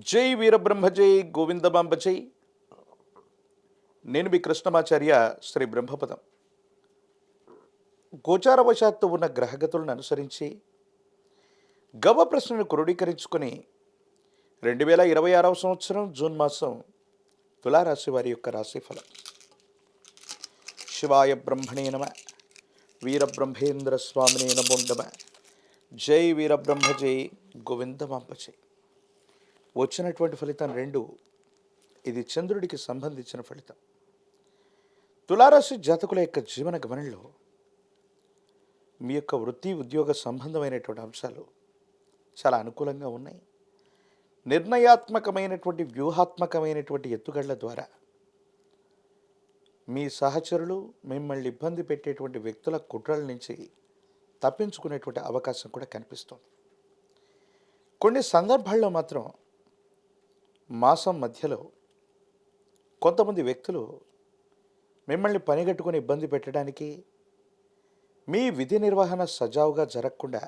జై వీరబ్రహ్మ జై గోవిందమాంబ జై. నేను మీ కృష్ణమాచార్య శ్రీ బ్రహ్మపదం. గోచారవశాత్తు ఉన్న గ్రహగతులను అనుసరించి గవ ప్రశ్నను క్రోడీకరించుకొని 2026వ సంవత్సరం జూన్ మాసం తులారాశి వారి యొక్క రాశిఫలం. శివాయ బ్రహ్మణే నమ. వీరబ్రహ్మేంద్ర స్వామినే నమో నమ. జై వీరబ్రహ్మ జై గోవిందమాంబ జై. వచ్చినటువంటి ఫలితం 2. ఇది చంద్రుడికి సంబంధించిన ఫలితం. తులారాశి జాతకుల యొక్క జీవన గమనంలో మీ యొక్క వృత్తి ఉద్యోగ సంబంధమైనటువంటి అంశాలు చాలా అనుకూలంగా ఉన్నాయి. నిర్ణయాత్మకమైనటువంటి వ్యూహాత్మకమైనటువంటి ఎత్తుగడల ద్వారా మీ సహచరులు మిమ్మల్ని ఇబ్బంది పెట్టేటువంటి వ్యక్తుల కుట్రల నుంచి తప్పించుకునేటువంటి అవకాశం కూడా కనిపిస్తుంది. కొన్ని సందర్భాల్లో మాత్రం మాసం మధ్యలో కొంతమంది వ్యక్తులు మిమ్మల్ని పనిగట్టుకుని ఇబ్బంది పెట్టడానికి, మీ విధి నిర్వహణ సజావుగా జరగకుండా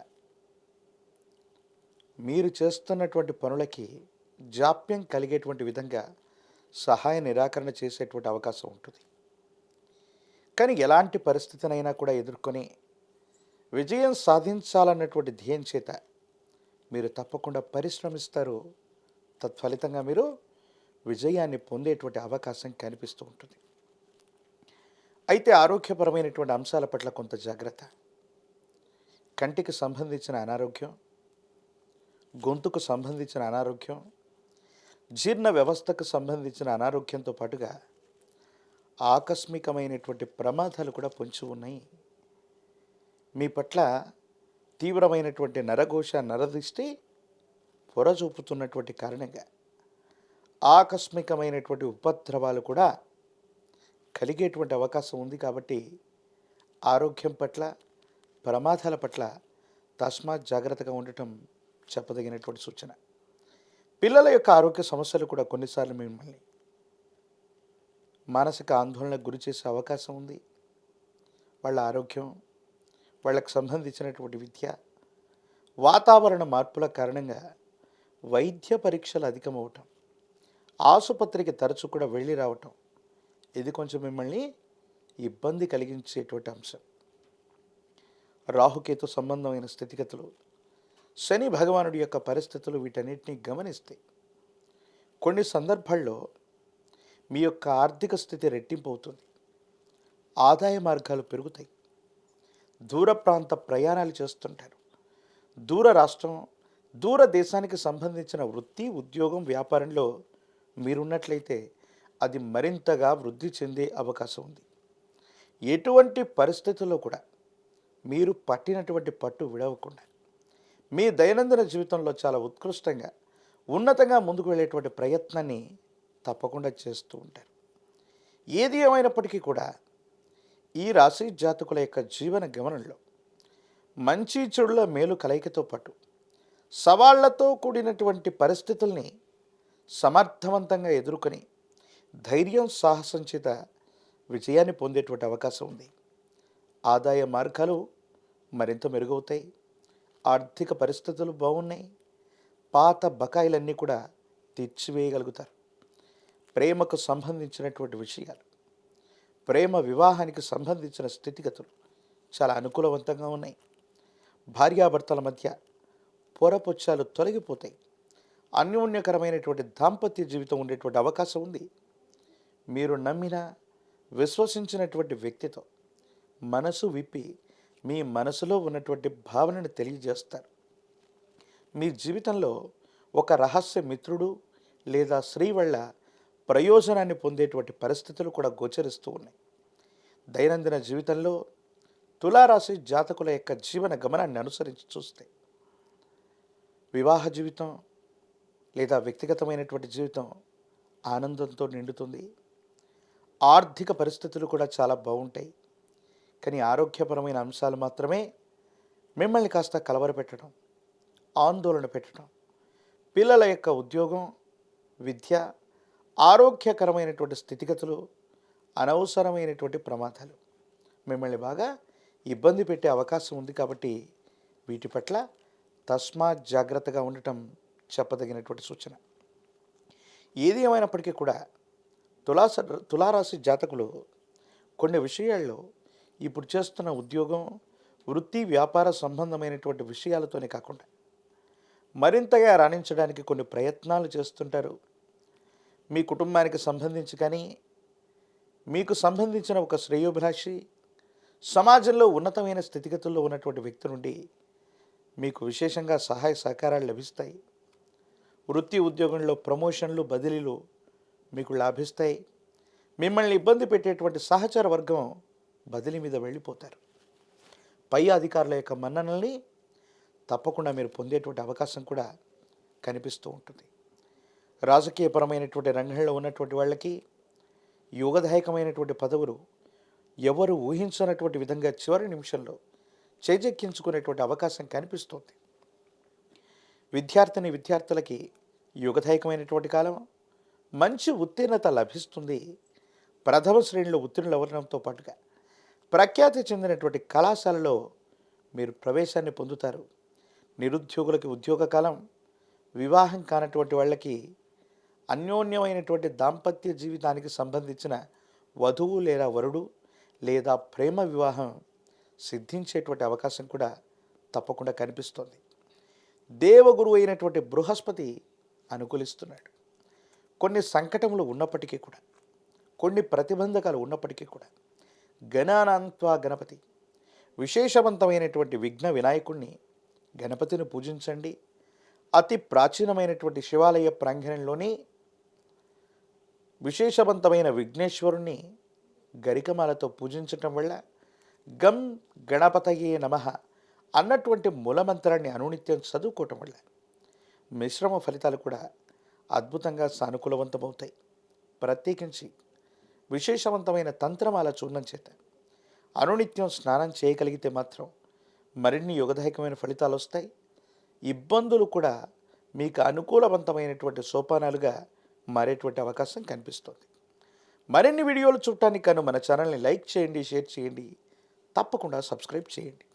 మీరు చేస్తున్నటువంటి పనులకి జాప్యం కలిగేటువంటి విధంగా సహాయ నిరాకరణ చేసేటువంటి అవకాశం ఉంటుంది. కానీ ఎలాంటి పరిస్థితినైనా కూడా ఎదుర్కొని విజయం సాధించాలన్నటువంటి ధ్యేయం చేత మీరు తప్పకుండా పరిశ్రమిస్తారు. తత్ఫలితంగా మీరు విజయాన్ని పొందేటువంటి అవకాశం కనిపిస్తూ ఉంటుంది. అయితే ఆరోగ్యపరమైనటువంటి అంశాల పట్ల కొంత జాగ్రత్త. కంటికి సంబంధించిన అనారోగ్యం, గొంతుకు సంబంధించిన అనారోగ్యం, జీర్ణ వ్యవస్థకు సంబంధించిన అనారోగ్యంతో పాటుగా ఆకస్మికమైనటువంటి ప్రమాదాలు కూడా పొంచి ఉన్నాయి. మీ పట్ల తీవ్రమైనటువంటి నరఘోష, నరదృష్టి పొరచూపుతున్నటువంటి కారణంగా ఆకస్మికమైనటువంటి ఉపద్రవాలు కూడా కలిగేటువంటి అవకాశం ఉంది. కాబట్టి ఆరోగ్యం పట్ల, ప్రమాదాల పట్ల తస్మాత్ జాగ్రత్తగా ఉండటం చెప్పదగినటువంటి సూచన. పిల్లల యొక్క ఆరోగ్య సమస్యలు కూడా కొన్నిసార్లు మిమ్మల్ని మానసిక ఆందోళనకు గురి చేసే అవకాశం ఉంది. వాళ్ళ ఆరోగ్యం, వాళ్ళకు సంబంధించినటువంటి విద్య, వాతావరణ మార్పుల కారణంగా వైద్య పరీక్షలు అధికమవటం, ఆసుపత్రికి తరచు కూడా వెళ్ళి రావటం, ఇది కొంచెం మిమ్మల్ని ఇబ్బంది కలిగించేటువంటి అంశం. రాహుకేతు సంబంధమైన స్థితిగతులు, శని భగవానుడి యొక్క పరిస్థితులు వీటన్నిటిని గమనిస్తే కొన్ని సందర్భాల్లో మీ యొక్క ఆర్థిక స్థితి రెట్టింపు అవుతుంది. ఆదాయ మార్గాలు పెరుగుతాయి. దూర ప్రాంత ప్రయాణాలు చేస్తుంటారు. దూర రాష్ట్రం, దూర దేశానికి సంబంధించిన వృత్తి ఉద్యోగం వ్యాపారంలో మీరున్నట్లయితే అది మరింతగా వృద్ధి చెందే అవకాశం ఉంది. ఎటువంటి పరిస్థితుల్లో కూడా మీరు పట్టినటువంటి పట్టు విడవకుండా మీ దైనందిన జీవితంలో చాలా ఉత్కృష్టంగా, ఉన్నతంగా ముందుకు వెళ్ళేటువంటి ప్రయత్నాన్ని తప్పకుండా చేస్తూ ఉంటారు. ఏది ఏమైనప్పటికీ కూడా ఈ రాశి జాతకుల యొక్క జీవన గమనంలో మంచి చెడుల మేలు కలయికతో పాటు సవాళ్లతో కూడినటువంటి పరిస్థితుల్ని సమర్థవంతంగా ఎదుర్కొని ధైర్యం, సాహసం చేత విజయాన్ని పొందేటువంటి అవకాశం ఉంది. ఆదాయ మార్గాలు మరింత మెరుగవుతాయి. ఆర్థిక పరిస్థితులు బాగున్నాయి. పాత బకాయిలన్నీ కూడా తీర్చివేయగలుగుతారు. ప్రేమకు సంబంధించినటువంటి విషయాలు, ప్రేమ వివాహానికి సంబంధించిన స్థితిగతులు చాలా అనుకూలవంతంగా ఉన్నాయి. భార్యాభర్తల మధ్య పొరపొచ్చాలు తొలగిపోతాయి. అన్యోన్యకరమైనటువంటి దాంపత్య జీవితం ఉండేటువంటి అవకాశం ఉంది. మీరు నమ్మిన, విశ్వసించినటువంటి వ్యక్తితో మనసు విప్పి మీ మనసులో ఉన్నటువంటి భావనను తెలియజేస్తారు. మీ జీవితంలో ఒక రహస్య మిత్రుడు లేదా స్త్రీ వల్ల ప్రయోజనాన్ని పొందేటువంటి పరిస్థితులు కూడా గోచరిస్తూ ఉన్నాయి. దైనందిన జీవితంలో తులారాశి జాతకుల యొక్క జీవన గమనాన్ని అనుసరించి చూస్తే వివాహ జీవితం లేదా వ్యక్తిగతమైనటువంటి జీవితం ఆనందంతో నిండుతుంది. ఆర్థిక పరిస్థితులు కూడా చాలా బాగుంటాయి. కానీ ఆరోగ్యపరమైన అంశాలు మాత్రమే మిమ్మల్ని కాస్త కలవరపెట్టడం, ఆందోళన పెట్టడం. పిల్లల యొక్క ఉద్యోగం, విద్య, ఆరోగ్యకరమైనటువంటి స్థితిగతులు, అనవసరమైనటువంటి ప్రమాదాలు మిమ్మల్ని బాగా ఇబ్బంది పెట్టే అవకాశం ఉంది. కాబట్టి వీటి పట్ల తస్మాత్ జాగ్రత్తగా ఉండటం చెప్పదగినటువంటి సూచన. ఏది ఏమైనప్పటికీ కూడా తులాస తులారాశి జాతకులు కొన్ని విషయాల్లో ఇప్పుడు చేస్తున్న ఉద్యోగం, వృత్తి, వ్యాపార సంబంధమైనటువంటి విషయాలతోనే కాకుండా మరింతగా రాణించడానికి కొన్ని ప్రయత్నాలు చేస్తుంటారు. మీ కుటుంబానికి సంబంధించి కానీ, మీకు సంబంధించిన ఒక శ్రేయోభిలాషి, సమాజంలో ఉన్నతమైన స్థితిగతుల్లో ఉన్నటువంటి వ్యక్తి నుండి మీకు విశేషంగా సహాయ సహకారాలు లభిస్తాయి. వృత్తి ఉద్యోగంలో ప్రమోషన్లు, బదిలీలు మీకు లాభిస్తాయి. మిమ్మల్ని ఇబ్బంది పెట్టేటువంటి సహచర వర్గం బదిలీ మీద వెళ్ళిపోతారు. పై అధికారుల యొక్క మన్ననల్ని తప్పకుండా మీరు పొందేటువంటి అవకాశం కూడా కనిపిస్తూ ఉంటుంది. రాజకీయపరమైనటువంటి రంగంలో ఉన్నటువంటి వాళ్ళకి యోగదాయకమైనటువంటి పదవులు ఎవరు ఊహించనటువంటి విధంగా చివరి నిమిషంలో చేజెక్కించుకునేటువంటి అవకాశం కనిపిస్తుంది. విద్యార్థులకి యోగదాయకమైనటువంటి కాలం, మంచి ఉత్తీర్ణత లభిస్తుంది. ప్రథమ శ్రేణిలో ఉత్తీర్ణులు అవ్వడంతో పాటుగా ప్రఖ్యాతి చెందినటువంటి కళాశాలలో మీరు ప్రవేశాన్ని పొందుతారు. నిరుద్యోగులకి ఉద్యోగ కాలం, వివాహం కానటువంటి వాళ్ళకి అన్యోన్యమైనటువంటి దాంపత్య జీవితానికి సంబంధించిన వధువు లేదా వరుడు లేదా ప్రేమ వివాహం సిద్ధించేటువంటి అవకాశం కూడా తప్పకుండా కనిపిస్తోంది. దేవగురు అయినటువంటి బృహస్పతి అనుకూలిస్తున్నాడు. కొన్ని సంకటములు ఉన్నప్పటికీ కూడా, కొన్ని ప్రతిబంధకాలు ఉన్నప్పటికీ కూడా గణానాంత్వా గణపతి, విశేషవంతమైనటువంటి విఘ్న వినాయకుణ్ణి గణపతిని పూజించండి. అతి ప్రాచీనమైనటువంటి శివాలయ ప్రాంగణంలోని విశేషవంతమైన విఘ్నేశ్వరుణ్ణి గరికమాలతో పూజించటం వల్ల గం గణపతయే నమః అన్నటువంటి మూలమంత్రాన్ని అనునిత్యం చదువుకోవటం వల్ల మిశ్రమ ఫలితాలు కూడా అద్భుతంగా సానుకూలవంతమవుతాయి. ప్రత్యేకించి విశేషవంతమైన తంత్రమాల చూర్ణం చేత అనునిత్యం స్నానం చేయగలిగితే మాత్రం మరిన్ని యోగదాయకమైన ఫలితాలు వస్తాయి. ఇబ్బందులు కూడా మీకు అనుకూలవంతమైనటువంటి సోపానాలుగా మారేటువంటి అవకాశం కనిపిస్తుంది. మరిన్ని వీడియోలు చూడటానికి మన ఛానల్ని లైక్ చేయండి, షేర్ చేయండి, తప్పకుండా సబ్స్క్రైబ్ చేయండి.